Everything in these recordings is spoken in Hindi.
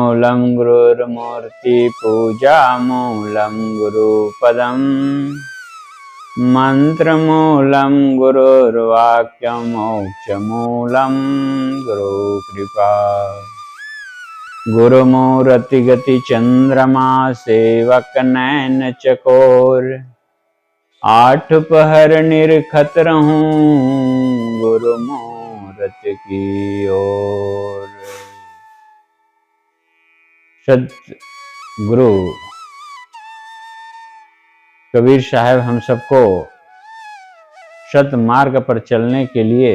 मंत्रमूलं गुरुर्मूर्ति पूजा मूलं गुरुपदम् मंत्रमूलं गुरुर्वाक्यं मोक्षमूलं गुरुकृपा। गुरुमूर्तिगति चंद्रमा सेवक नैन चकोर, आठ पहर निरखत रहूं गुरुमूर्त की ओर। सतगुरु कबीर साहब हम सबको सत मार्ग पर चलने के लिए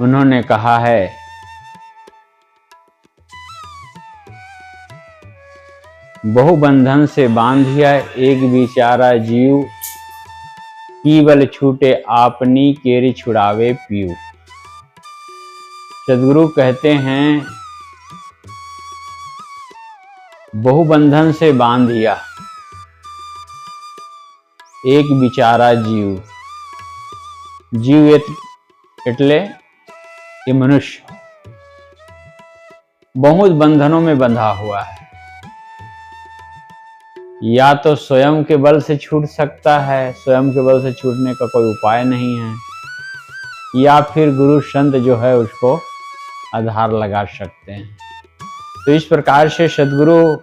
उन्होंने कहा है, बहुबंधन से बांधिया एक बिचारा जीव, केवल छूटे आपनी केरी छुड़ावे पीऊ। सदगुरु कहते हैं, बहुबंधन से बांधिया एक बिचारा जीव, जीव एटले ये मनुष्य बहुत बंधनों में बंधा हुआ है। या तो स्वयं के बल से छूट सकता है, स्वयं के बल से छूटने का कोई उपाय नहीं है, या फिर गुरु संत जो है उसको आधार लगा सकते हैं। तो इस प्रकार से सदगुरु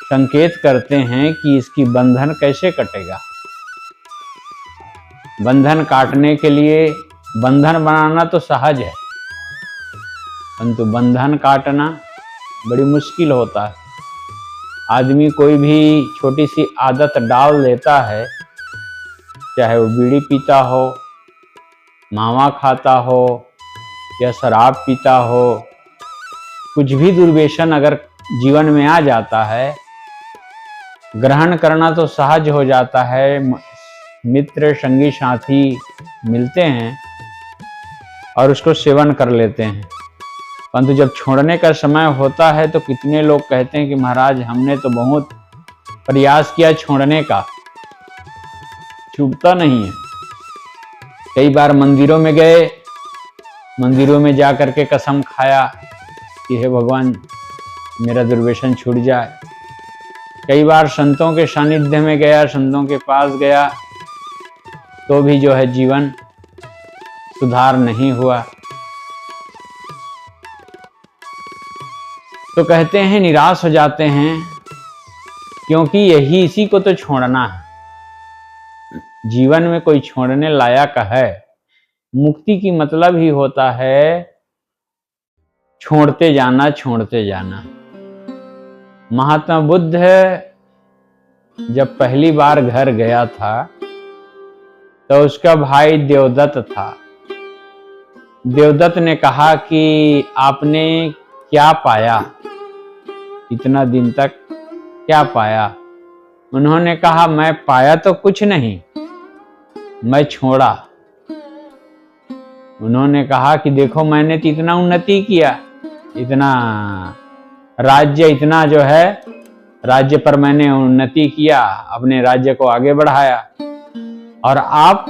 संकेत करते हैं कि इसकी बंधन कैसे कटेगा। बंधन काटने के लिए बंधन बनाना तो सहज है, परंतु बंधन काटना बड़ी मुश्किल होता है। आदमी कोई भी छोटी सी आदत डाल लेता है, चाहे वो बीड़ी पीता हो, मावा खाता हो या शराब पीता हो, कुछ भी दुर्व्यसन अगर जीवन में आ जाता है, ग्रहण करना तो सहज हो जाता है। मित्र संगी साथी मिलते हैं और उसको सेवन कर लेते हैं, परंतु जब छोड़ने का समय होता है तो कितने लोग कहते हैं कि महाराज हमने तो बहुत प्रयास किया छोड़ने का, छूटता नहीं है। कई बार मंदिरों में गए, मंदिरों में जा करके कसम खाया कि हे भगवान मेरा दुर्व्यसन छूट जाए। कई बार संतों के सानिध्य में गया, संतों के पास गया, तो भी जो है जीवन सुधार नहीं हुआ। तो कहते हैं निराश हो जाते हैं, क्योंकि यही इसी को तो छोड़ना है। जीवन में कोई छोड़ने लायक है, मुक्ति की मतलब ही होता है छोड़ते जाना, छोड़ते जाना। महात्मा बुद्ध जब पहली बार घर गया था तो उसका भाई देवदत्त था। देवदत्त ने कहा कि आपने क्या पाया, इतना दिन तक क्या पाया? उन्होंने कहा मैं पाया तो कुछ नहीं, मैं छोड़ा। उन्होंने कहा कि देखो मैंने तो इतना उन्नति किया, इतना राज्य, इतना जो है राज्य पर मैंने उन्नति किया, अपने राज्य को आगे बढ़ाया, और आप?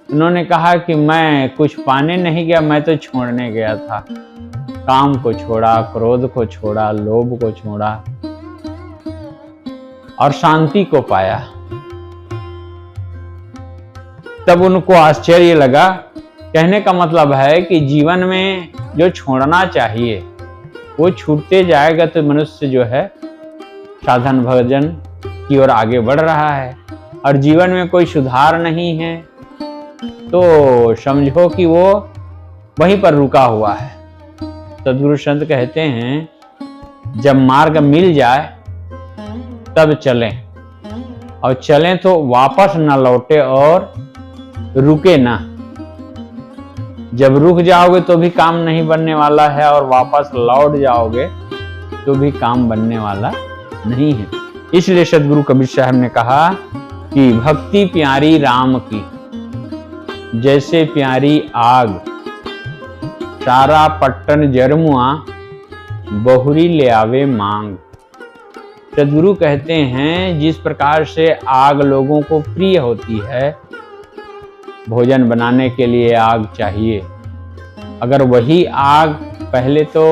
उन्होंने कहा कि मैं कुछ पाने नहीं गया, मैं तो छोड़ने गया था। काम को छोड़ा, क्रोध को छोड़ा, लोभ को छोड़ा और शांति को पाया। तब उनको आश्चर्य लगा। कहने का मतलब है कि जीवन में जो छोड़ना चाहिए वो छूटते जाएगा तो मनुष्य जो है साधन भजन की ओर आगे बढ़ रहा है, और जीवन में कोई सुधार नहीं है तो समझो कि वो वहीं पर रुका हुआ है। सदगुरु संत कहते हैं जब मार्ग मिल जाए तब चलें, और चलें तो वापस न लौटे और रुके ना। जब रुक जाओगे तो भी काम नहीं बनने वाला है, और वापस लौट जाओगे तो भी काम बनने वाला नहीं है। इसलिए सदगुरु कबीर साहब ने कहा कि भक्ति प्यारी राम की, जैसे प्यारी आग, सारा पट्टन जरमुआ बहुरी ले आवे मांग। सदगुरु कहते हैं जिस प्रकार से आग लोगों को प्रिय होती है, भोजन बनाने के लिए आग चाहिए, अगर वही आग पहले तो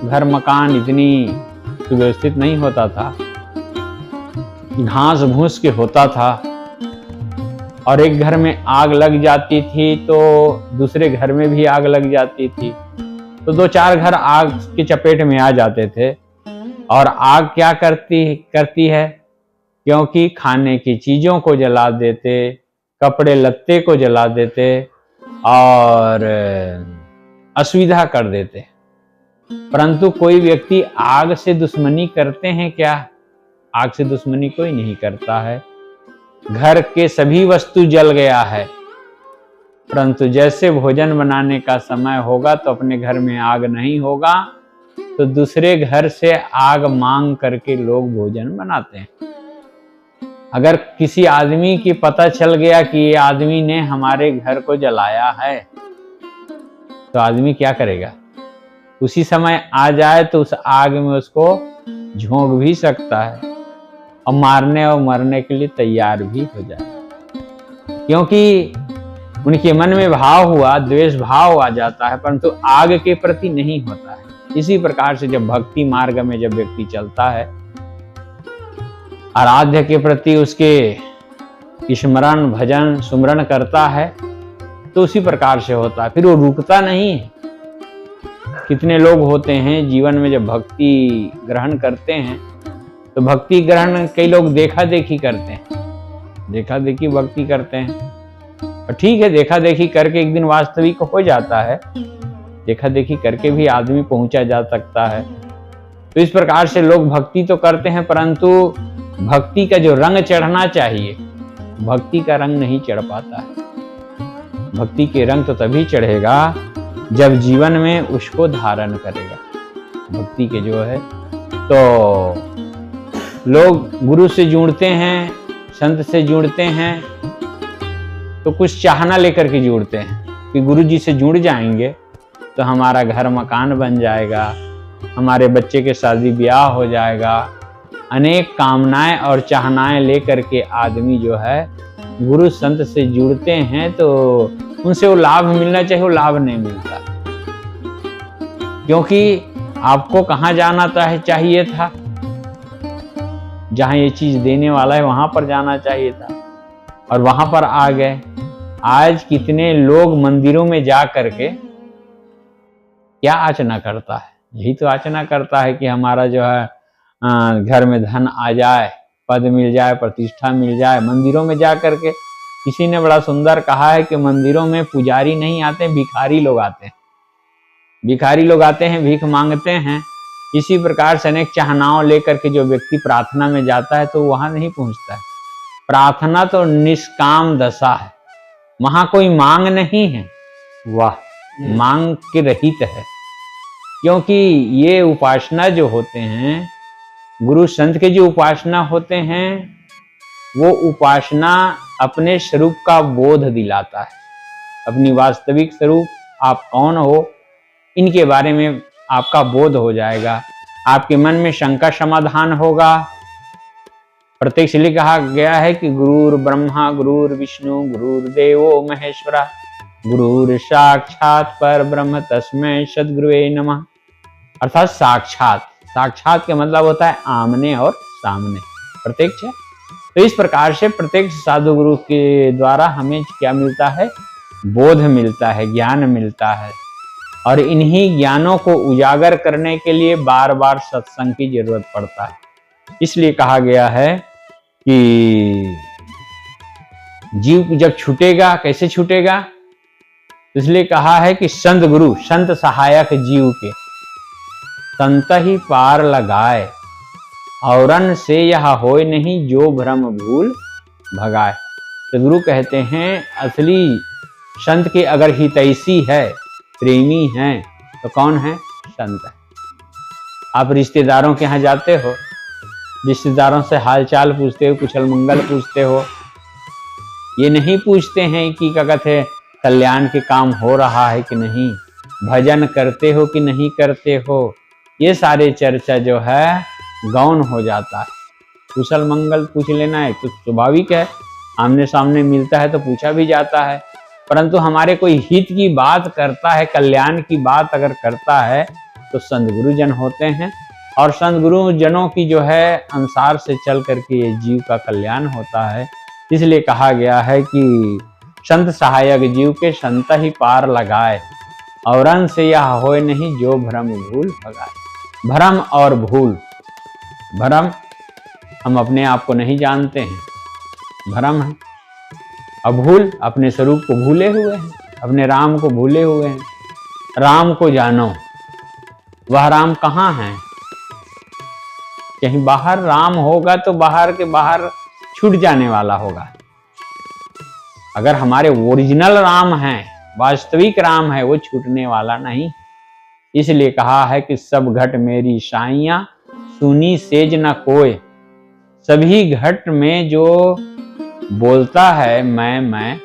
घर मकान इतनी सुव्यवस्थित नहीं होता था, घास भूस के होता था, और एक घर में आग लग जाती थी तो दूसरे घर में भी आग लग जाती थी, तो दो चार घर आग की चपेट में आ जाते थे। और आग क्या करती है, क्योंकि खाने की चीजों को जला देते, कपड़े लत्ते को जला देते और असुविधा कर देते। परंतु कोई व्यक्ति आग से दुश्मनी करते हैं क्या? आग से दुश्मनी कोई नहीं करता है। घर के सभी वस्तु जल गया है, परंतु जैसे भोजन बनाने का समय होगा तो अपने घर में आग नहीं होगा, तो दूसरे घर से आग मांग करके लोग भोजन बनाते हैं। अगर किसी आदमी की पता चल गया कि ये आदमी ने हमारे घर को जलाया है, तो आदमी क्या करेगा? उसी समय आ जाए तो उस आग में उसको झोंक भी सकता है और मारने और मरने के लिए तैयार भी हो जाए, क्योंकि उनके मन में भाव हुआ, द्वेष भाव आ जाता है, परंतु आग के प्रति नहीं होता है। इसी प्रकार से जब भक्ति मार्ग में जब व्यक्ति चलता है, आराध्य के प्रति उसके स्मरण भजन सुमरण करता है, तो उसी प्रकार से होता है, फिर वो रुकता नहीं है। कितने लोग होते हैं जीवन में जब भक्ति ग्रहण करते हैं, तो भक्ति ग्रहण कई लोग देखा देखी करते हैं, देखा देखी भक्ति करते हैं, और ठीक है, देखा देखी करके एक दिन वास्तविक हो जाता है, देखा देखी करके भी आदमी पहुंचा जा सकता है। तो इस प्रकार से लोग भक्ति तो करते हैं, परंतु भक्ति का जो रंग चढ़ना चाहिए, भक्ति का रंग नहीं चढ़ पाता है। भक्ति के रंग तो तभी चढ़ेगा जब जीवन में उसको धारण करेगा। भक्ति के जो है, तो लोग गुरु से जुड़ते हैं, संत से जुड़ते हैं, तो कुछ चाहना लेकर के जुड़ते हैं कि गुरु जी से जुड़ जाएंगे तो हमारा घर मकान बन जाएगा, हमारे बच्चे के शादी ब्याह हो जाएगा। अनेक कामनाएं और चाहनाएं लेकर के आदमी जो है गुरु संत से जुड़ते हैं, तो उनसे वो लाभ मिलना चाहिए, वो लाभ नहीं मिलता, क्योंकि आपको कहाँ जाना चाहिए था? जहां ये चीज देने वाला है वहां पर जाना चाहिए था, और वहां पर आ गए। आज कितने लोग मंदिरों में जा करके क्या आचना करता है? यही तो आचना करता है कि हमारा जो है घर में धन आ जाए, पद मिल जाए, प्रतिष्ठा मिल जाए। मंदिरों में जा करके, किसी ने बड़ा सुंदर कहा है कि मंदिरों में पुजारी नहीं आते, भिखारी लोग आते हैं। भिखारी लोग आते हैं, भीख मांगते हैं। इसी प्रकार से अनेक चाहनाओं लेकर के जो व्यक्ति प्रार्थना में जाता है तो वहां नहीं पहुंचता है। प्रार्थना तो निष्काम दशा है, वहां कोई मांग नहीं है, वाह, मांग के रहित है। क्योंकि ये उपासना जो होते हैं, गुरु संत के जो उपासना होते हैं, वो उपासना अपने स्वरूप का बोध दिलाता है। अपनी वास्तविक स्वरूप आप कौन हो, इनके बारे में आपका बोध हो जाएगा, आपके मन में शंका समाधान होगा। प्रत्यक्ष लिए कहा गया है कि गुरुर ब्रह्मा गुरुर विष्णु गुरुर्देवो महेश्वरा गुरुर साक्षात पर ब्रह्म तस्मै सद्गुरुवे नमः। अर्थात साक्षात, साक्षात का मतलब होता है आमने और सामने, प्रत्यक्ष है। तो इस प्रकार से प्रत्यक्ष साधु गुरु के द्वारा हमें क्या मिलता है? बोध मिलता है, ज्ञान मिलता है, और इन्हीं ज्ञानों को उजागर करने के लिए बार बार सत्संग की जरूरत पड़ता है। इसलिए कहा गया है कि जीव जब छूटेगा, कैसे छूटेगा? इसलिए कहा है कि संत गुरु, संत सहायक जीव के, संत ही पार लगाए, औरन से यह होय नहीं जो भ्रम भूल भगाए। तो गुरु कहते हैं असली संत के अगर हितैषी है, प्रेमी हैं, तो कौन है? संत है। आप रिश्तेदारों के यहाँ जाते हो, रिश्तेदारों से हालचाल पूछते हो, कुशल मंगल पूछते हो, ये नहीं पूछते हैं कि क्या कहते हैं कल्याण के काम हो रहा है कि नहीं, भजन करते हो कि नहीं करते हो। ये सारे चर्चा जो है गौण हो जाता है। कुशल मंगल पूछ लेना है तो स्वाभाविक है, आमने सामने मिलता है तो पूछा भी जाता है, परंतु हमारे कोई हित की बात करता है, कल्याण की बात अगर करता है तो संत गुरुजन होते हैं। और संत गुरुजनों की जो है अनुसार से चल करके ये जीव का कल्याण होता है। इसलिए कहा गया है कि संत सहायक जीव के संत ही पार लगाए, औरन से यह होए नहीं जो भ्रम भूल भगाए। भ्रम और भूल, भ्रम हम अपने आप को नहीं जानते हैं, भ्रम है। अब भूल अपने स्वरूप को भूले हुए हैं, अपने राम को भूले हुए हैं। राम को जानो, वह राम कहाँ है? कहीं बाहर राम होगा तो बाहर के बाहर छूट जाने वाला होगा। अगर हमारे ओरिजिनल राम हैं, वास्तविक राम है, वो छूटने वाला नहीं। इसलिए कहा है कि सब घट मेरी साइयां सुनी सेज न कोय। सभी घट में जो बोलता है मैं,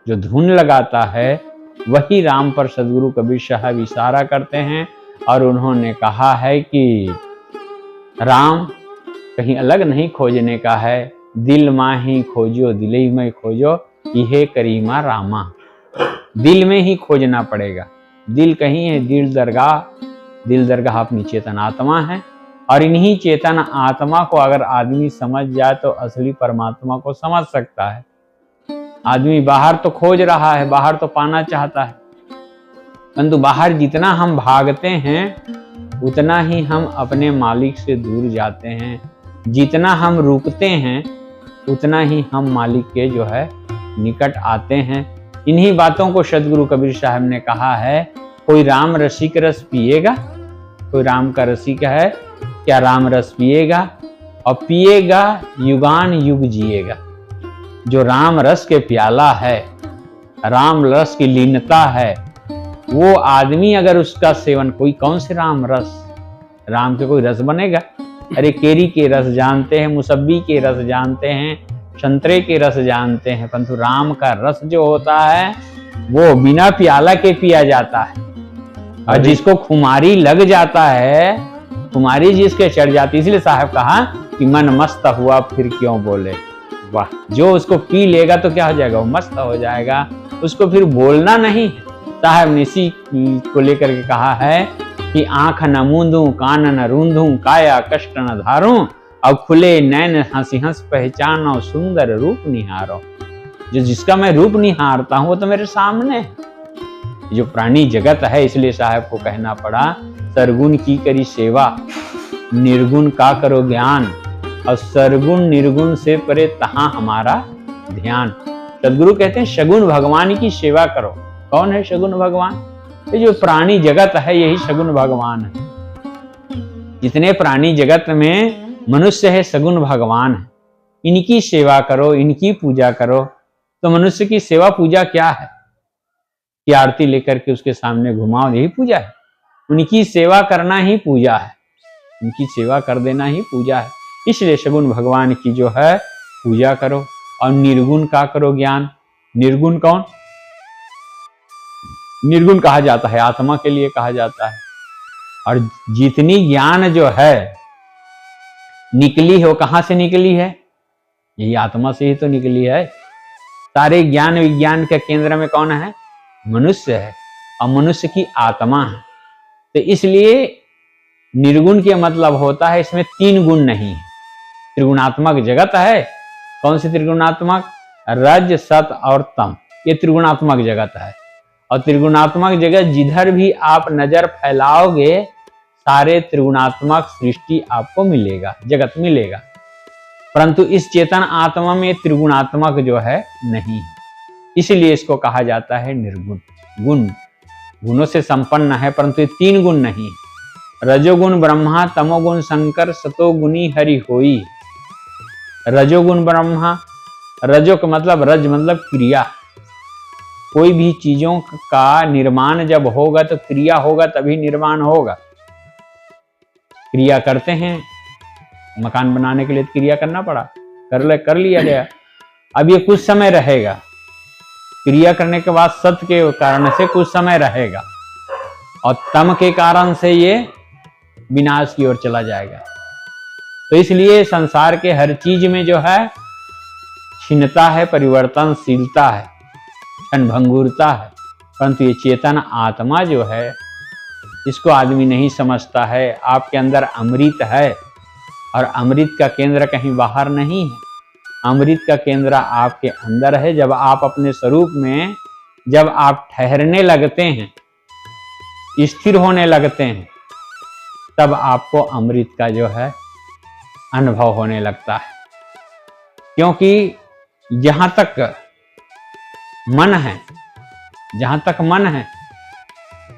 जो धुन लगाता है, वही राम पर सदगुरु कबीर साहब इशारा करते हैं। और उन्होंने कहा है कि राम कहीं अलग नहीं खोजने का है, दिल माही खोजो दिल में खोजो, इहे करीमा रामा। दिल में ही खोजना पड़ेगा। दिल कहीं है, दिल दरगाह अपनी चेतन आत्मा है। और इन्हीं चेतन आत्मा को अगर आदमी समझ जाए तो असली परमात्मा को समझ सकता है। आदमी बाहर तो खोज रहा है, बाहर तो पाना चाहता है, परंतु बाहर जितना हम भागते हैं उतना ही हम अपने मालिक से दूर जाते हैं। जितना हम रुकते हैं उतना ही हम मालिक के जो है निकट आते हैं। इन्हीं बातों को सदगुरु कबीर साहब ने कहा है, कोई राम रसिक रस पिएगा, कोई राम का रसिक है क्या राम रस पिएगा, और पिएगा युगान युग जिएगा। जो राम रस के प्याला है, राम रस की लीनता है, वो आदमी अगर उसका सेवन, कोई कौन से राम रस, राम के कोई रस बनेगा? अरे केरी के रस जानते हैं, मुसब्बी के रस जानते हैं, संतरे के रस जानते हैं, परंतु राम का रस जो होता है वो बिना प्याला के पिया जाता है। और जिसको खुमारी लग जाता है, खुमारी जिसके चढ़ जाती, इसलिए साहब कहा कि मन मस्त हुआ फिर क्यों बोले। वाह, जो उसको पी लेगा तो क्या हो जाएगा? वो मस्त हो जाएगा, उसको फिर बोलना नहीं। साहब ने इसी को लेकर के कहा है कि आंख न मूंदूं, कान न रूंदूं, काया कष्ट न धारूं, अब खुले नैन हंसी हंस पहचानो, सुंदर रूप निहारो। जो जिसका मैं रूप निहारता हूं वो तो मेरे सामने है। जो प्राणी जगत है, इसलिए साहब को कहना पड़ा, सरगुण की करी सेवा, निर्गुण का करो ज्ञान, और सरगुण निर्गुण से परे तहां हमारा ध्यान। सदगुरु कहते हैं शगुन भगवान की सेवा करो। कौन है शगुन भगवान? ये जो प्राणी जगत है यही शगुन भगवान है। जितने प्राणी जगत में मनुष्य है, सगुन भगवान है। इनकी सेवा करो, इनकी पूजा करो। तो मनुष्य की सेवा पूजा क्या है? कि आरती लेकर के उसके सामने घुमाओ, यही पूजा है। उनकी सेवा करना ही पूजा है, उनकी सेवा कर देना ही पूजा है। इसलिए सगुन भगवान की जो है पूजा करो। और निर्गुण का करो ज्ञान। निर्गुण कौन? निर्गुण कहा जाता है, आत्मा के लिए कहा जाता है। और जितनी ज्ञान जो है निकली है, वो कहां से निकली है? यही आत्मा से ही तो निकली है। सारे ज्ञान विज्ञान के केंद्र में कौन है? मनुष्य है, और मनुष्य की आत्मा है। तो इसलिए निर्गुण के मतलब होता है इसमें तीन गुण नहीं है। त्रिगुणात्मक जगत है। कौन सी त्रिगुणात्मक? रज सत और तम, ये त्रिगुणात्मक जगत है। और त्रिगुणात्मक जगत जिधर भी आप नजर फैलाओगे, सारे त्रिगुणात्मक सृष्टि आपको मिलेगा, जगत मिलेगा। परंतु इस चेतन आत्मा में त्रिगुणात्मक जो है नहीं है। इसलिए इसको कहा जाता है निर्गुण। गुण गुणों से संपन्न है, परंतु ये तीन गुण नहीं। रजोगुण ब्रह्मा, तमोगुण शंकर, सतोगुणी हरि होई। रजोगुण ब्रह्मा, रजो का मतलब, रज मतलब क्रिया। कोई भी चीजों का निर्माण जब होगा तो क्रिया होगा, तभी निर्माण होगा। क्रिया करते हैं, मकान बनाने के लिए क्रिया करना पड़ा, कर लिया गया। अब ये कुछ समय रहेगा, क्रिया करने के बाद सत्य के कारण से कुछ समय रहेगा, और तम के कारण से ये विनाश की ओर चला जाएगा। तो इसलिए संसार के हर चीज में जो है क्षीणता है, परिवर्तनशीलता है। क्षणभंगुरता है, परंतु ये चेतन आत्मा जो है इसको आदमी नहीं समझता है। आपके अंदर अमृत है और अमृत का केंद्र कहीं बाहर नहीं है, अमृत का केंद्र आपके अंदर है। जब आप अपने स्वरूप में जब आप ठहरने लगते हैं, स्थिर होने लगते हैं, तब आपको अमृत का जो है अनुभव होने लगता है। क्योंकि जहां तक मन है, जहां तक मन है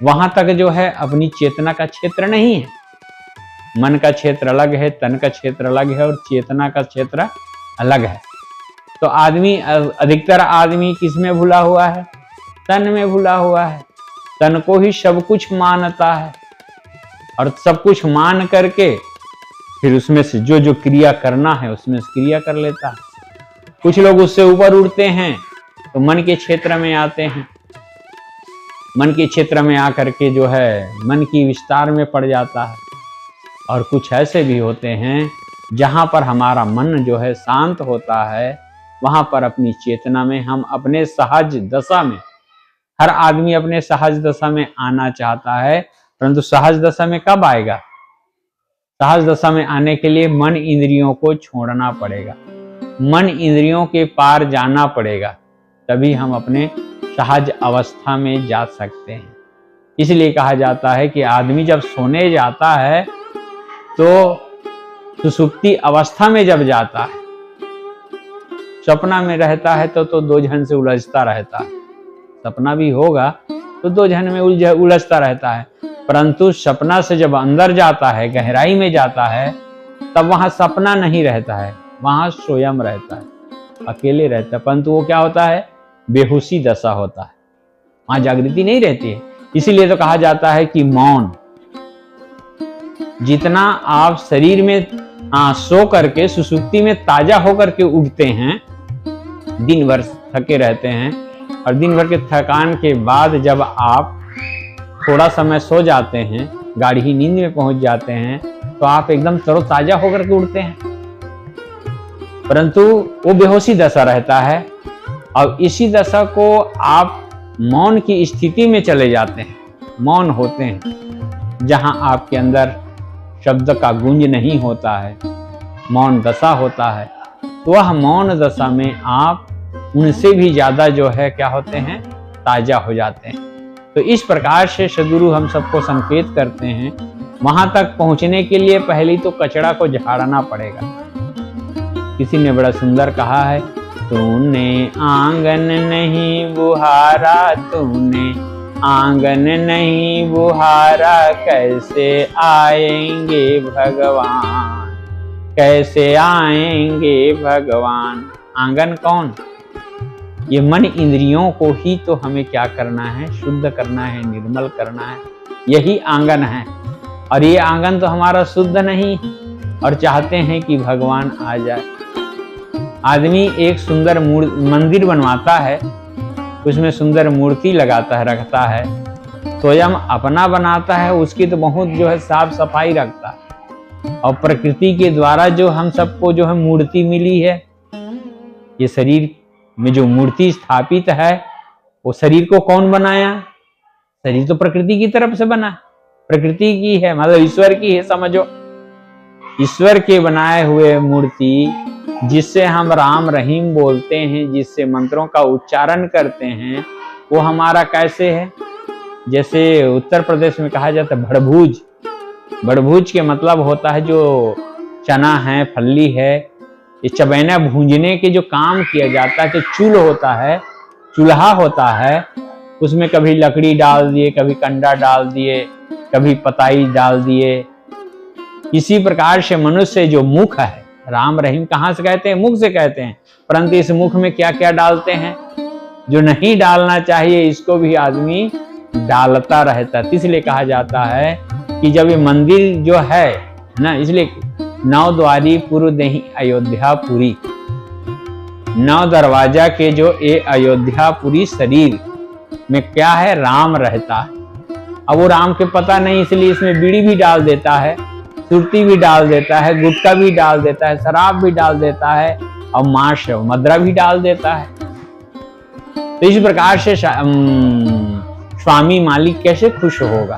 वहां तक जो है अपनी चेतना का क्षेत्र नहीं है। मन का क्षेत्र अलग है, तन का क्षेत्र अलग है और चेतना का क्षेत्र अलग है। तो आदमी, अधिकतर आदमी किस में भूला हुआ है? तन में भूला हुआ है। तन को ही सब कुछ मानता है और सब कुछ मान करके फिर उसमें से जो जो क्रिया करना है उसमें से क्रिया कर लेता है। कुछ लोग उससे ऊपर उड़ते हैं तो मन के क्षेत्र में आते हैं, मन के क्षेत्र में आकर के जो है मन की विस्तार में पड़ जाता है। और कुछ ऐसे भी होते हैं जहां पर हमारा मन जो है शांत होता है, वहां पर अपनी चेतना में हम अपने सहज दशा में, हर आदमी अपने सहज दशा में आना चाहता है, परंतु सहज दशा में कब आएगा? सहज दशा में आने के लिए मन इंद्रियों को छोड़ना पड़ेगा, मन इंद्रियों के पार जाना पड़ेगा, तभी हम अपने सहज अवस्था में जा सकते हैं। इसलिए कहा जाता है कि आदमी जब सोने जाता है तो सुसुप्ति अवस्था में जब जाता है, सपना में रहता है तो दो जहन से उलझता रहता है। सपना भी होगा तो दो जहन में उलझता रहता है, परंतु सपना से जब अंदर जाता है, गहराई में जाता है, तब वहां सपना नहीं रहता है, वहां स्वयं रहता है, अकेले रहता है। परंतु वो क्या होता है? बेहोशी दशा होता है, वहां जागृति नहीं रहती है। इसीलिए तो कहा जाता है कि मौन, जितना आप शरीर में सो करके सुसुप्ति में ताजा होकर के उठते हैं, दिन भर थके रहते हैं और दिन भर के थकान के बाद जब आप थोड़ा समय सो जाते हैं, गाढ़ी नींद में पहुंच जाते हैं, तो आप एकदम तरोताजा होकर के उठते हैं, परंतु वो बेहोशी दशा रहता है। और इसी दशा को आप मौन की स्थिति में चले जाते हैं, मौन होते हैं, जहां आपके अंदर शब्द का गूंज नहीं होता है, मौन दशा होता है। तो वह मौन दशा में आप उनसे भी ज्यादा जो है क्या होते हैं? ताजा हो जाते हैं। तो इस प्रकार से सद्गुरु हम सबको संकेत करते हैं, वहां तक पहुंचने के लिए पहले तो कचरा को झाड़ना पड़ेगा। किसी ने बड़ा सुंदर कहा है, तूने आंगन नहीं बुहारा, तूने आंगन नहीं बुहारा, कैसे आएंगे भगवान, कैसे आएंगे भगवान। आंगन कौन? ये मन इंद्रियों को ही तो हमें क्या करना है? शुद्ध करना है, निर्मल करना है, यही आंगन है। और ये आंगन तो हमारा शुद्ध नहीं और चाहते हैं कि भगवान आ जाए। आदमी एक सुंदर मंदिर बनवाता है, उसमें सुंदर मूर्ति लगाता है, रखता है, स्वयं अपना बनाता है, उसकी तो बहुत जो है साफ सफाई रखता है। और प्रकृति के द्वारा जो हम सबको जो है मूर्ति मिली है, ये शरीर में जो मूर्ति स्थापित है, वो शरीर को कौन बनाया? शरीर तो प्रकृति की तरफ से बना, प्रकृति की है, मतलब ईश्वर की है, समझो। ईश्वर के बनाए हुए मूर्ति, जिससे हम राम रहीम बोलते हैं, जिससे मंत्रों का उच्चारण करते हैं, वो हमारा कैसे है? जैसे उत्तर प्रदेश में कहा जाता है भड़भूज। भड़भूज के मतलब होता है जो चना है, फल्ली है, ये चबैना भूंजने के जो काम किया जाता है, तो चूल होता है, चूल्हा होता है, उसमें कभी लकड़ी डाल दिए, कभी कंडा डाल दिए, कभी पताई डाल दिए। इसी प्रकार से मनुष्य जो मुख है, राम रहीम कहाँ से कहते हैं? मुख से कहते हैं, परंतु इस मुख में क्या क्या डालते हैं? जो नहीं डालना चाहिए इसको भी आदमी डालता रहता है। इसलिए कहा जाता है कि जब ये मंदिर जो है ना, इसलिए 9 द्वारी पूर्व दही अयोध्यापुरी, 9 दरवाजा के जो ये अयोध्यापुरी शरीर में क्या है? राम रहता है। अब वो राम के पता नहीं, इसलिए इसमें बीड़ी भी डाल देता है, सुरती भी डाल देता है, गुटखा भी डाल देता है, शराब भी डाल देता है और मांस मदरा भी डाल देता है। तो इस प्रकार से स्वामी मालिक कैसे खुश होगा?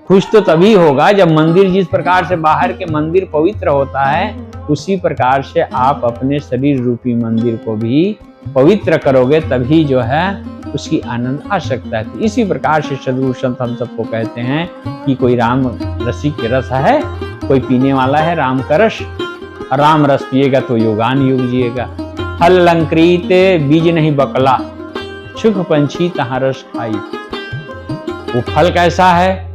खुश तो तभी होगा जब मंदिर जिस प्रकार से बाहर के मंदिर पवित्र होता है, उसी प्रकार से आप अपने शरीर रूपी मंदिर को भी पवित्र करोगे, तभी जो है उसकी आनंद आ सकता है। तो इसी प्रकार से सद्गुरु संत हम सबको कहते हैं कि कोई राम रसिक के रस है, कोई पीने वाला है राम का रस, राम रस पिएगा तो योगान युग जिएगा। फल अलंकृत बीज नहीं बकला, सुख पंछी तहाँ रस खाई। वो फल कैसा है?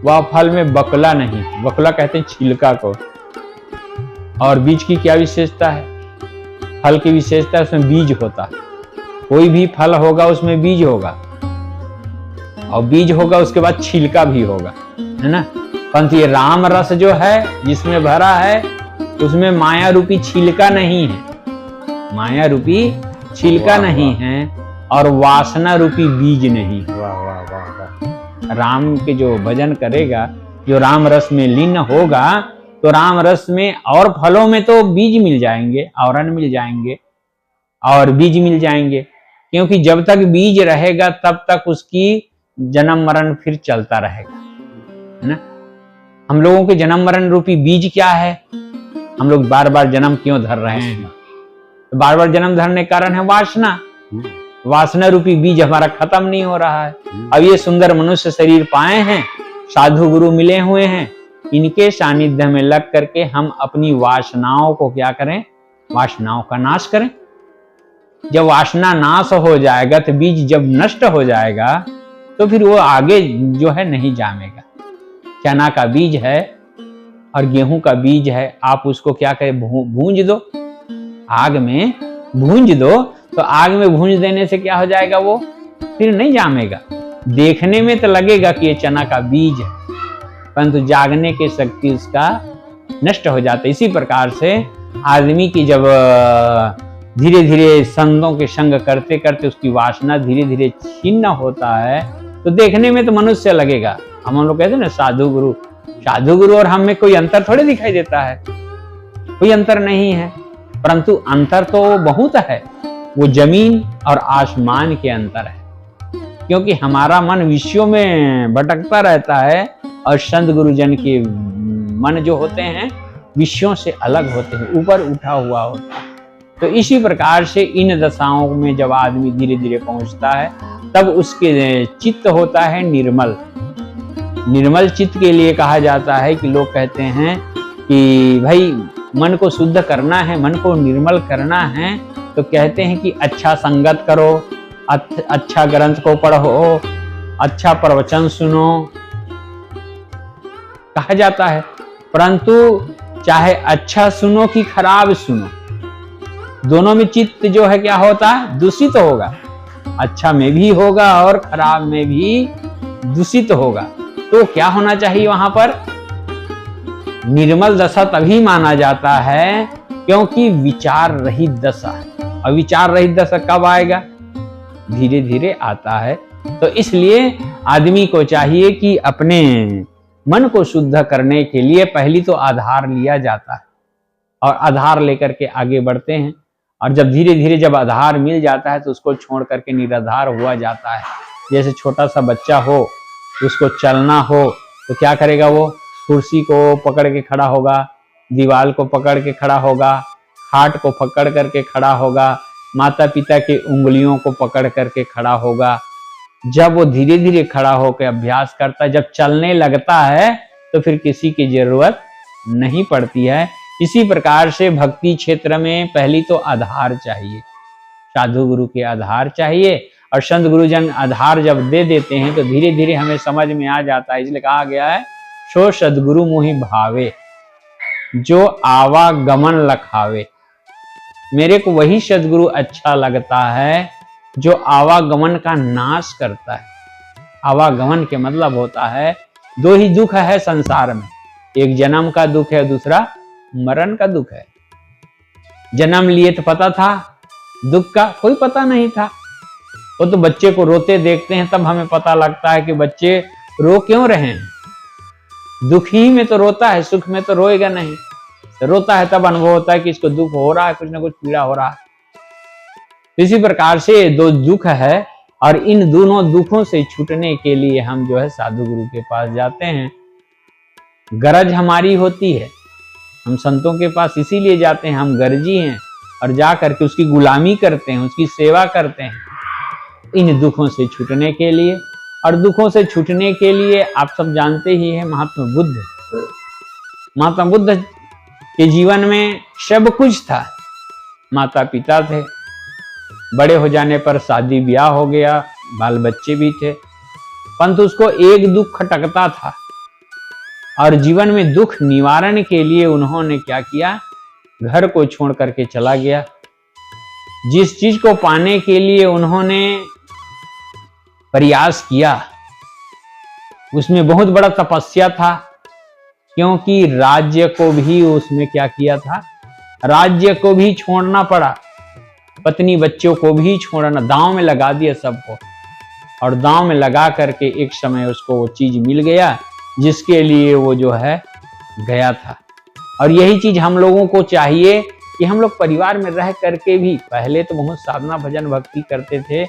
वह फल में बकला नहीं, बकला कहते हैं छिलका को। और बीज की क्या विशेषता है? फल की विशेषता है उसमें बीज होता है। कोई भी फल होगा उसमें बीज होगा, और बीज होगा उसके बाद छिलका भी होगा, है ना। परंतु ये राम रस जो है जिसमें भरा है, उसमें माया रूपी छिलका नहीं है, माया रूपी छिलका नहीं है, और वासना रूपी बीज नहीं। वाह वाह वाह वाह। राम के जो भजन करेगा, जो राम रस में लीन होगा, तो राम रस में और फलों में तो बीज मिल जाएंगे, औरन मिल जाएंगे और बीज मिल जाएंगे, क्योंकि जब तक बीज रहेगा तब तक उसकी जन्म मरण फिर चलता रहेगा, है ना। हम लोगों के जन्म मरण रूपी बीज क्या है? हम लोग बार बार जन्म क्यों धर रहे हैं? तो बार बार जन्म धरने का कारण है वासना। वासना रूपी बीज हमारा खत्म नहीं हो रहा है। अब ये सुंदर मनुष्य शरीर पाए हैं, साधु गुरु मिले हुए हैं, इनके सानिध्य में लग करके हम अपनी वासनाओं को क्या करें? वासनाओं का नाश करें। जब वासना नाश हो जाएगा, तो बीज जब नष्ट हो जाएगा, तो फिर वो आगे जो है नहीं जामेगा। चना का बीज है और गेहूं का बीज है, आप उसको क्या करें? भूंज दो, आग में भूंज दो, तो आग में भूंज देने से क्या हो जाएगा? वो फिर नहीं जामेगा। देखने में तो लगेगा कि ये चना का बीज है, परंतु जागने की शक्ति उसका नष्ट हो जाता है। इसी प्रकार से आदमी की जब धीरे धीरे संतों के संग करते करते उसकी वासना धीरे धीरे छीन्न होता है, तो देखने में तो मनुष्य लगेगा। हम लोग कहते हैं ना साधु गुरु और हम में कोई अंतर थोड़े दिखाई देता है, कोई अंतर नहीं है, परंतु अंतर तो बहुत है। वो जमीन और आसमान के अंतर है, क्योंकि हमारा मन विषयों में भटकता रहता है और संत गुरुजन के मन जो होते हैं विषयों से अलग होते हैं, ऊपर उठा हुआ होता है। तो इसी प्रकार से इन दशाओं में जब आदमी धीरे धीरे पहुंचता है, तब उसके चित्त होता है निर्मल। निर्मल चित्त के लिए कहा जाता है कि लोग कहते हैं कि भाई मन को शुद्ध करना है, मन को निर्मल करना है, तो कहते हैं कि अच्छा संगत करो, अच्छा ग्रंथ को पढ़ो, अच्छा प्रवचन सुनो, कहा जाता है। परंतु चाहे अच्छा सुनो कि खराब सुनो, दोनों में चित्त जो है क्या होता है? दूषित होगा। अच्छा में भी होगा और खराब में भी दूषित होगा। तो क्या होना चाहिए वहां पर? निर्मल दशा तभी माना जाता है क्योंकि विचार रहित दशा है। और विचार रहित दशा कब आएगा? धीरे धीरे आता है। तो इसलिए आदमी को चाहिए कि अपने मन को शुद्ध करने के लिए पहली तो आधार लिया जाता है, और आधार लेकर के आगे बढ़ते हैं। और जब धीरे धीरे जब आधार मिल जाता है, तो उसको छोड़ करके निराधार हुआ जाता है। जैसे छोटा सा बच्चा हो, उसको चलना हो, तो क्या करेगा? वो कुर्सी को पकड़ के खड़ा होगा, दीवार को पकड़ के खड़ा होगा, खाट को पकड़ करके खड़ा होगा, माता पिता के उंगलियों को पकड़ करके खड़ा होगा। जब वो धीरे धीरे खड़ा होकर अभ्यास करता है, जब चलने लगता है, तो फिर किसी की जरूरत नहीं पड़ती है। इसी प्रकार से भक्ति क्षेत्र में पहली तो आधार चाहिए, साधु गुरु के आधार चाहिए। और संत गुरुजन आधार जब दे देते हैं, तो धीरे धीरे हमें समझ में आ जाता है। इसलिए कहा गया है, सो सद्गुरु मोहि भावे, जो आवागमन लखावे। मेरे को वही सद्गुरु अच्छा लगता है जो आवागमन का नाश करता है। आवागमन के मतलब होता है, दो ही दुख है संसार में, एक जन्म का दुख है, दूसरा मरण का दुख है। जन्म लिए तो पता था, दुख का कोई पता नहीं था। वो तो बच्चे को रोते देखते हैं, तब हमें पता लगता है कि बच्चे रो क्यों रहे हैं। दुखी में तो रोता है, सुख में तो रोएगा नहीं। तो रोता है तब अनुभव होता है कि इसको दुख हो रहा है, कुछ ना कुछ पीड़ा हो रहा है। इसी प्रकार से दो दुख है और इन दोनों दुखों से छूटने के लिए हम जो है साधु गुरु के पास जाते हैं। गरज हमारी होती है, हम संतों के पास इसीलिए जाते हैं, हम गरजी हैं और जा करके उसकी गुलामी करते हैं, उसकी सेवा करते हैं इन दुखों से छूटने के लिए। और दुखों से छूटने के लिए आप सब जानते ही हैं महात्मा बुद्ध के जीवन में सब कुछ था। माता पिता थे, बड़े हो जाने पर शादी ब्याह हो गया, बाल बच्चे भी थे, परंतु उसको एक दुख खटकता था और जीवन में दुख निवारण के लिए उन्होंने क्या किया, घर को छोड़ करके चला गया। जिस चीज को पाने के लिए उन्होंने प्रयास किया उसमें बहुत बड़ा तपस्या था, क्योंकि राज्य को भी उसमें क्या किया था, राज्य को भी छोड़ना पड़ा, पत्नी बच्चों को भी छोड़ना, दांव में लगा दिया सबको। और दांव में लगा करके एक समय उसको वो चीज मिल गया जिसके लिए वो जो है गया था। और यही चीज हम लोगों को चाहिए कि हम लोग परिवार में रह करके भी, पहले तो बहुत साधना भजन भक्ति करते थे,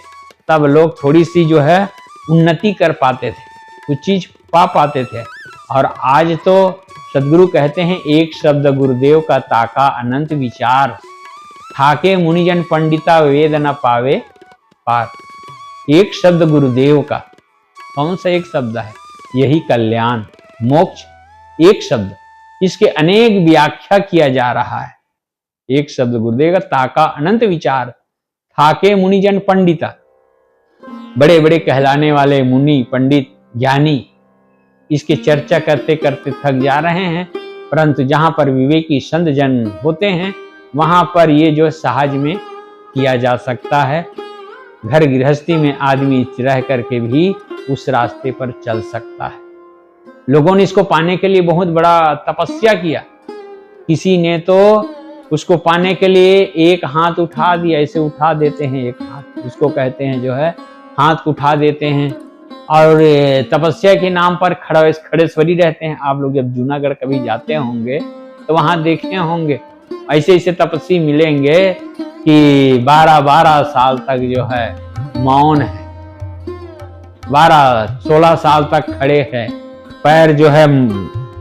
तब लोग थोड़ी सी जो है उन्नति कर पाते थे, कुछ चीज पा पाते थे। और आज तो सदगुरु कहते हैं, एक शब्द गुरुदेव का ताका अनंत विचार, थाके मुनिजन पंडिता वेद न पावे पार। एक शब्द गुरुदेव का, कौन सा एक शब्द है, यही कल्याण मोक्ष, एक शब्द, इसके अनेक व्याख्या किया जा रहा है। एक शब्द गुरुदेव का ताका अनंत विचार, थाके मुनिजन पंडिता, बड़े बड़े कहलाने वाले मुनि पंडित ज्ञानी इसकी चर्चा करते करते थक जा रहे हैं, परंतु जहां पर विवेकी संत जन होते हैं वहां पर ये जो सहज में किया जा सकता है। घर गृहस्थी में आदमी रह करके भी उस रास्ते पर चल सकता है। लोगों ने इसको पाने के लिए बहुत बड़ा तपस्या किया। किसी ने तो उसको पाने के लिए एक हाथ उठा दिया, ऐसे उठा देते हैं एक हाथ, उसको कहते हैं जो है हाथ उठा देते हैं, और तपस्या के नाम पर खड़ेश्वरी रहते हैं। आप लोग जब जूनागढ़ कभी जाते होंगे तो वहां देखे होंगे ऐसे ऐसे तपस्वी मिलेंगे कि 12-12 साल तक जो है मौन है, 12-16 साल तक खड़े हैं, पैर जो है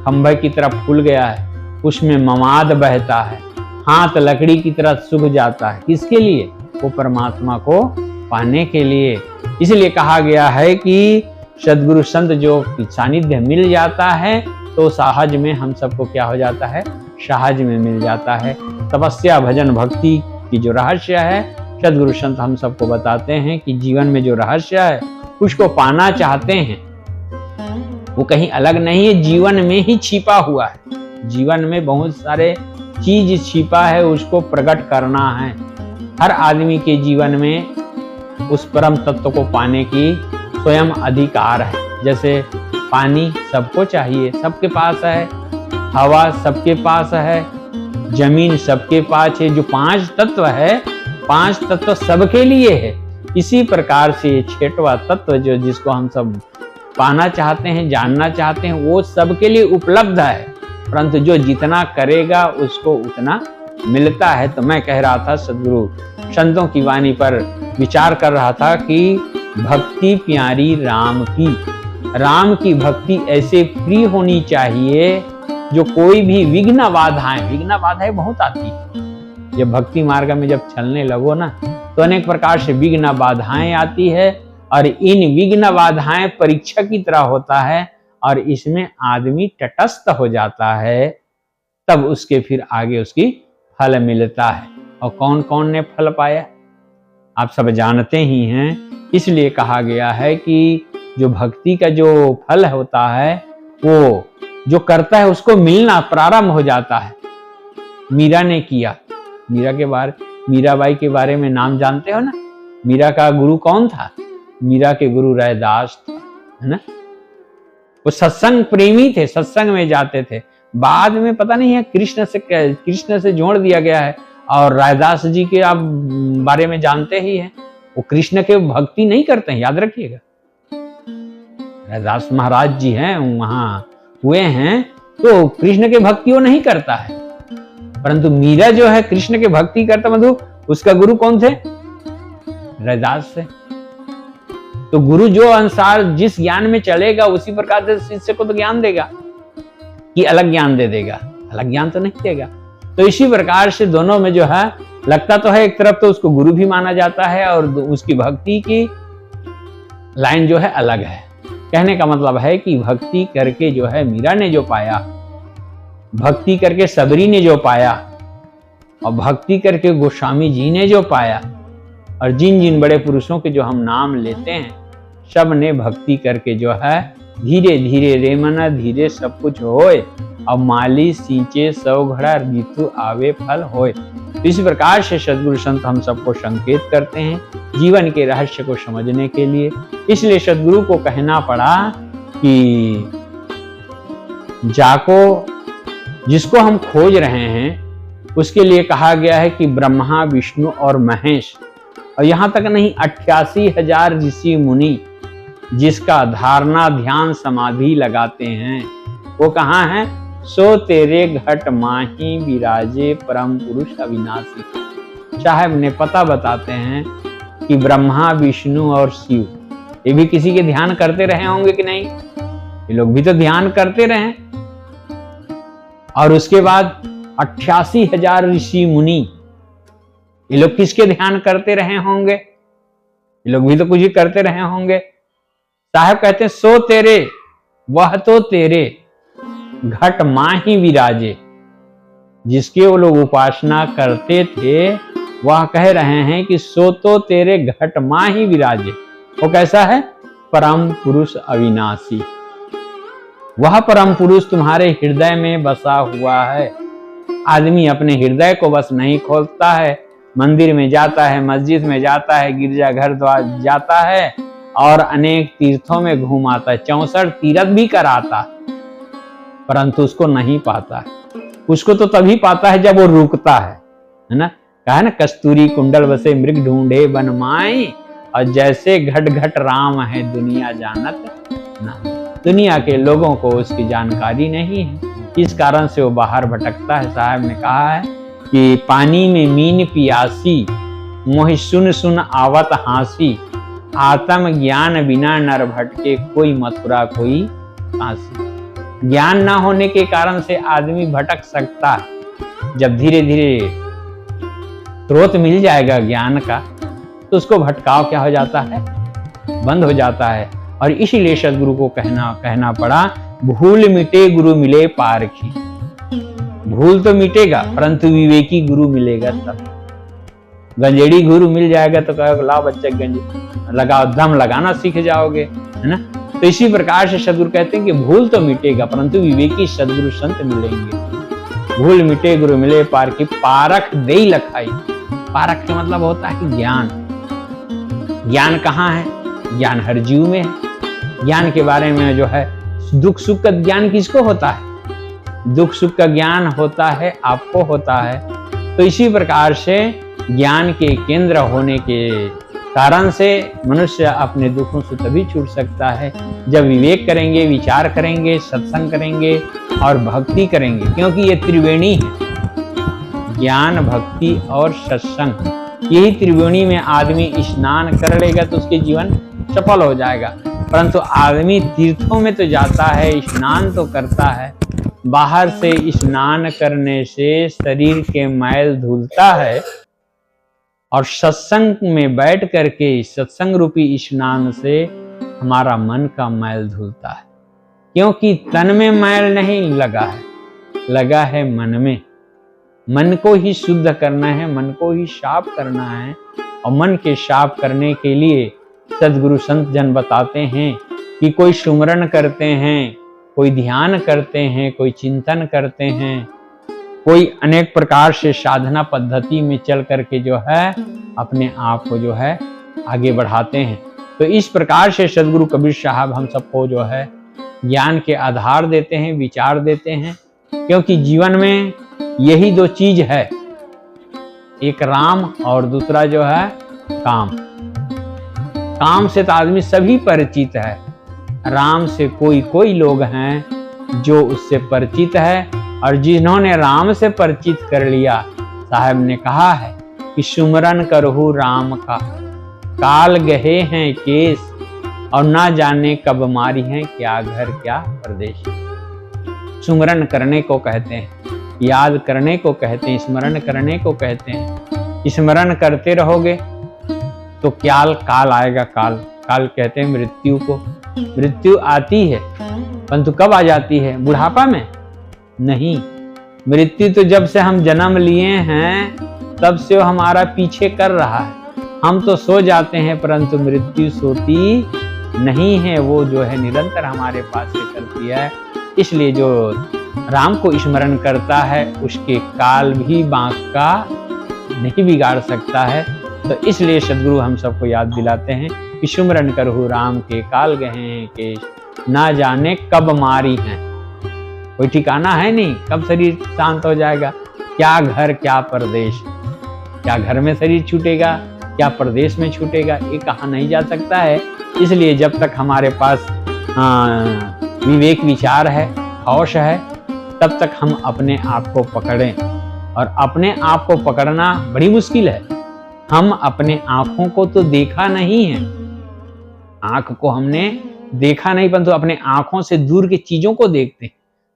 खंभे की तरफ फूल गया है, उसमें ममाद बहता है, हाथ लकड़ी की तरह सूख जाता है। किसके लिए? वो परमात्मा को पाने के लिए। इसलिए कहा गया है कि सदगुरु संत जो सानिध्य मिल जाता है तो सहज में हम सबको क्या हो जाता है, सहज में मिल जाता है। तपस्या भजन भक्ति की जो रहस्य है सदगुरु संत हम सबको बताते हैं कि जीवन में जो रहस्य है उसको पाना चाहते हैं, वो कहीं अलग नहीं है, जीवन में ही छिपा हुआ है। जीवन में बहुत सारे चीज छिपा है, उसको प्रकट करना है। हर आदमी के जीवन में उस परम तत्व को पाने की स्वयं अधिकार है। जैसे पानी सबको चाहिए, सबके पास है, हवा सबके पास है, जमीन सबके पास है। जो 5 तत्व है, 5 तत्व सबके लिए है। इसी प्रकार से 6वां तत्व जो जिसको हम सब पाना चाहते हैं, जानना चाहते हैं, वो सबके लिए उपलब्ध है, परंतु जो जितना करेगा उसको उतना मिलता है। तो मैं कह रहा था, सदगुरु संतों की वाणी पर विचार कर रहा था कि भक्ति प्यारी राम की भक्ति ऐसे प्रिय होनी चाहिए जो कोई भी विघ्न बाधाएं बहुत आती है। जब भक्ति मार्ग में जब चलने लगो ना तो अनेक प्रकार से विघ्न बाधाएं आती है, और इन विघ्न बाधाएं परीक्षा की तरह होता है, और इसमें आदमी तटस्थ हो जाता है, तब उसके फिर आगे उसकी फल मिलता है। और कौन कौन ने फल पाया आप सब जानते ही हैं। इसलिए कहा गया है कि जो भक्ति का जो फल होता है वो जो करता है उसको मिलना प्रारंभ हो जाता है। मीरा ने किया, मीराबाई के बारे में नाम जानते हो ना। मीरा का गुरु कौन था? मीरा के गुरु रैदास था, है ना। वो सत्संग प्रेमी थे, सत्संग में जाते थे। बाद में पता नहीं है कृष्ण से जोड़ दिया गया है। और रैदास जी के आप बारे में जानते ही हैं, वो कृष्ण के भक्ति नहीं करते हैं, याद रखिएगा। रैदास महाराज जी हैं, वहां हुए हैं, तो कृष्ण के भक्ति वो नहीं करता है, परंतु मीरा जो है कृष्ण के भक्ति करता। मतलब उसका गुरु कौन थे? रैदास से। तो गुरु जो अनुसार जिस ज्ञान में चलेगा उसी प्रकार से शिष्य को तो ज्ञान देगा, कि अलग ज्ञान दे देगा, अलग ज्ञान तो नहीं देगा। तो इसी प्रकार से दोनों में जो है लगता तो है, एक तरफ तो उसको गुरु भी माना जाता है और उसकी भक्ति की लाइन जो है अलग है। कहने का मतलब है कि भक्ति करके जो है मीरा ने जो पाया, भक्ति करके सबरी ने जो पाया, और भक्ति करके गोस्वामी जी ने जो पाया, और जिन जिन बड़े पुरुषों के जो हम नाम लेते हैं, सब ने भक्ति करके जो है धीरे धीरे रे मना धीरे सब कुछ होए, अब माली सींचे सौ घड़ा ऋतु आवे फल होए। तो इस प्रकार से सद्गुरु संत हम सबको संकेत करते हैं जीवन के रहस्य को समझने के लिए। इसलिए सद्गुरु को कहना पड़ा कि जाको, जिसको हम खोज रहे हैं उसके लिए कहा गया है कि ब्रह्मा विष्णु और महेश, और यहां तक नहीं 88,000 ऋषि मुनि जिसका धारणा ध्यान समाधि लगाते हैं, वो कहाँ है? सो तेरे घट माही विराजे परम पुरुष अविनाशी। साहब ने पता बताते हैं कि ब्रह्मा विष्णु और शिव ये भी किसी के ध्यान करते रहे होंगे कि नहीं? ये लोग भी तो ध्यान करते रहे। और उसके बाद 88,000 ऋषि मुनि, ये लोग किसके ध्यान करते रहे होंगे? ये लोग भी तो कुछ ही करते रहे होंगे। साहब कहते हैं सो तेरे, वह तो तेरे घट माही विराजे, जिसके वो लोग उपासना करते थे, वह कह रहे हैं कि सो तो तेरे घट माही विराजे। वो कैसा है? परम पुरुष अविनाशी। वह परम पुरुष तुम्हारे हृदय में बसा हुआ है। आदमी अपने हृदय को बस नहीं खोलता है, मंदिर में जाता है, मस्जिद में जाता है, गिरजाघर द्वार जाता है और अनेक तीर्थों में घूम आता है, 64 तीर्थ भी कराता, परंतु उसको नहीं पाता है। उसको तो तभी पाता है जब वो रुकता है ना? कहा ना, कस्तूरी कुंडल बसे मृग ढूंढे बन माई, और जैसे घट घट राम है दुनिया जानत ना। दुनिया के लोगों को उसकी जानकारी नहीं है, इस कारण से वो बाहर भटकता है। साहब ने कहा है कि पानी में मीन पियासी, मोहि सुन सुन आवत हांसी, आत्म ज्ञान बिना नर भटके, कोई मथुरा कोई काशी। ज्ञान ना होने के कारण से आदमी भटक सकता है। जब धीरे धीरे स्रोत मिल जाएगा ज्ञान का, तो उसको भटकाव क्या हो जाता है? बंद हो जाता है। और इसीलिए सद्गुरु को कहना पड़ा, भूल मिटे गुरु मिले पारखी। भूल तो मिटेगा, परंतु विवेकी गुरु मिलेगा तब। गंजेड़ी गुरु मिल जाएगा तो कहोगे लाओ बच्चे गंज लगाओ, दम लगाना सीख जाओगे, है ना? तो इसी प्रकार से सद्गुरु कहते हैं कि भूल तो मिटेगा, परंतु विवेकी सद्गुरु संत मिलेंगे। भूल मिटे गुरु मिले पारखी, पारख देई लखाई। पारख का मतलब होता है ज्ञान। ज्ञान कहाँ है? ज्ञान हर जीव में है। ज्ञान के बारे में जो है, दुख सुख का ज्ञान किसको होता है? दुख सुख का ज्ञान होता है आपको होता है। तो इसी प्रकार से ज्ञान के केंद्र होने के कारण से मनुष्य अपने दुखों से तभी छूट सकता है जब विवेक करेंगे, विचार करेंगे, सत्संग करेंगे और भक्ति करेंगे। क्योंकि ये त्रिवेणी है, ज्ञान भक्ति और सत्संग। यही त्रिवेणी में आदमी स्नान कर लेगा तो उसके जीवन सफल हो जाएगा। परंतु आदमी तीर्थों में तो जाता है, स्नान तो करता है, बाहर से स्नान करने से शरीर के मैल धुलता है, और सत्संग में बैठ करके सत्संग रूपी स्नान से हमारा मन का मैल धुलता है। क्योंकि तन में मैल नहीं लगा है, लगा है मन में। मन को ही शुद्ध करना है, मन को ही साफ करना है। और मन के साफ करने के लिए सद्गुरु संत जन बताते हैं कि कोई सुमरन करते हैं, कोई ध्यान करते हैं, कोई चिंतन करते हैं, कोई अनेक प्रकार से साधना पद्धति में चल करके जो है अपने आप को जो है आगे बढ़ाते हैं। तो इस प्रकार से सद्गुरु कबीर साहब हम सबको जो है ज्ञान के आधार देते हैं, विचार देते हैं। क्योंकि जीवन में यही दो चीज है, एक राम और दूसरा जो है काम। काम से तो आदमी सभी परिचित है, राम से कोई कोई लोग हैं जो उससे परिचित है। और जिन्होंने राम से परिचित कर लिया, साहब ने कहा है कि सुमरन करहु राम का, काल गहे हैं केस, और ना जाने कब मारी हैं क्या घर क्या परदेश। सुमरन करने को कहते हैं, याद करने को कहते हैं, स्मरण करने को कहते हैं। स्मरण करते रहोगे तो काल आएगा। काल कहते हैं मृत्यु को। मृत्यु आती है, परंतु कब आ जाती है? बुढ़ापा में नहीं। मृत्यु तो जब से हम जन्म लिए हैं तब से वो हमारा पीछे कर रहा है। हम तो सो जाते हैं, परंतु मृत्यु सोती नहीं है, वो जो है निरंतर हमारे पास से करती है। इसलिए जो राम को स्मरण करता है उसके काल भी बांक का नहीं बिगाड़ सकता है। तो इसलिए सदगुरु हम सबको याद दिलाते हैं कि सुमरन करहु राम के काल गए हैं केश, ना जाने कब मारी हैं। कोई ठिकाना है नहीं कब शरीर शांत हो जाएगा। क्या घर क्या परदेश, क्या घर में शरीर छूटेगा क्या परदेश में छूटेगा, ये कहा नहीं जा सकता है। इसलिए जब तक हमारे पास विवेक विचार है, होश है, तब तक हम अपने आप को पकड़ें। और अपने आप को पकड़ना बड़ी मुश्किल है। हम अपने आंखों को तो देखा नहीं है, आंख को हमने देखा नहीं, परंतु अपने आंखों से दूर की चीजों को देखते हैं,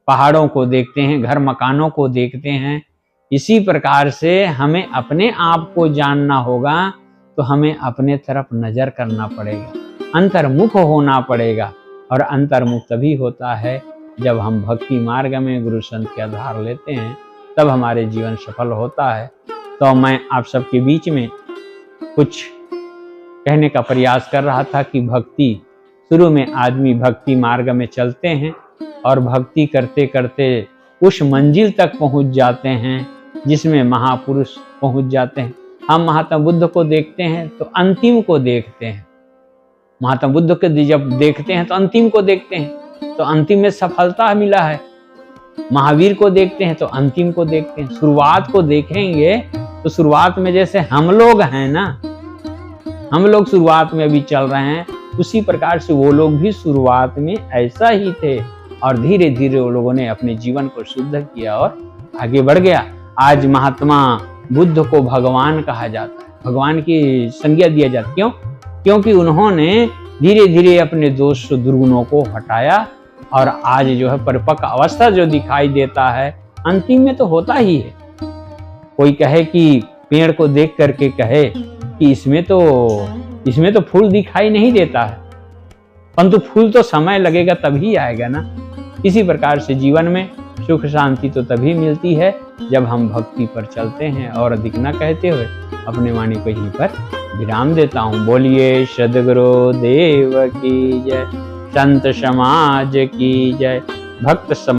पहाड़ों को देखते हैं, घर मकानों को देखते हैं। इसी प्रकार से हमें अपने आप को जानना होगा, तो हमें अपने तरफ नजर करना पड़ेगा, अंतर्मुख होना पड़ेगा। और अंतर्मुख तभी होता है जब हम भक्ति मार्ग में गुरु संत के आधार लेते हैं, तब हमारे जीवन सफल होता है। तो मैं आप सबके बीच में कुछ कहने का प्रयास कर रहा था कि भक्ति, शुरू में आदमी भक्ति मार्ग में चलते हैं और भक्ति करते करते उस मंजिल तक पहुंच जाते हैं जिसमें महापुरुष पहुंच जाते हैं। हम महात्मा बुद्ध को देखते हैं तो अंतिम को देखते हैं, महात्मा बुद्ध को जब देखते हैं तो अंतिम को देखते हैं, तो अंतिम में सफलता मिला है। महावीर को देखते हैं तो अंतिम को देखते हैं। शुरुआत को देखेंगे तो शुरुआत में जैसे हम लोग हैं ना, हम लोग शुरुआत में अभी चल रहे हैं, उसी प्रकार से वो लोग भी शुरुआत में ऐसा ही थे और धीरे धीरे वो लोगों ने अपने जीवन को शुद्ध किया और आगे बढ़ गया। आज महात्मा बुद्ध को भगवान कहा जाता है, भगवान की संज्ञा दिया जाती है। क्यों? क्योंकि उन्होंने धीरे धीरे अपने दोष दुर्गुणों को हटाया और आज जो है परिपक्व अवस्था जो दिखाई देता है, अंतिम में तो होता ही है। कोई कहे कि पेड़ को देख करके कहे कि इसमें तो फूल दिखाई नहीं देता है, परंतु फूल तो समय लगेगा तभी आएगा ना। इसी प्रकार से जीवन में सुख शांति तो तभी मिलती है जब हम भक्ति पर चलते हैं। और अधिक न कहते हुए अपने वाणी को यहीं पर विराम देता हूँ। बोलिए सद्गुरु देव की जय, संत समाज की जय, भक्त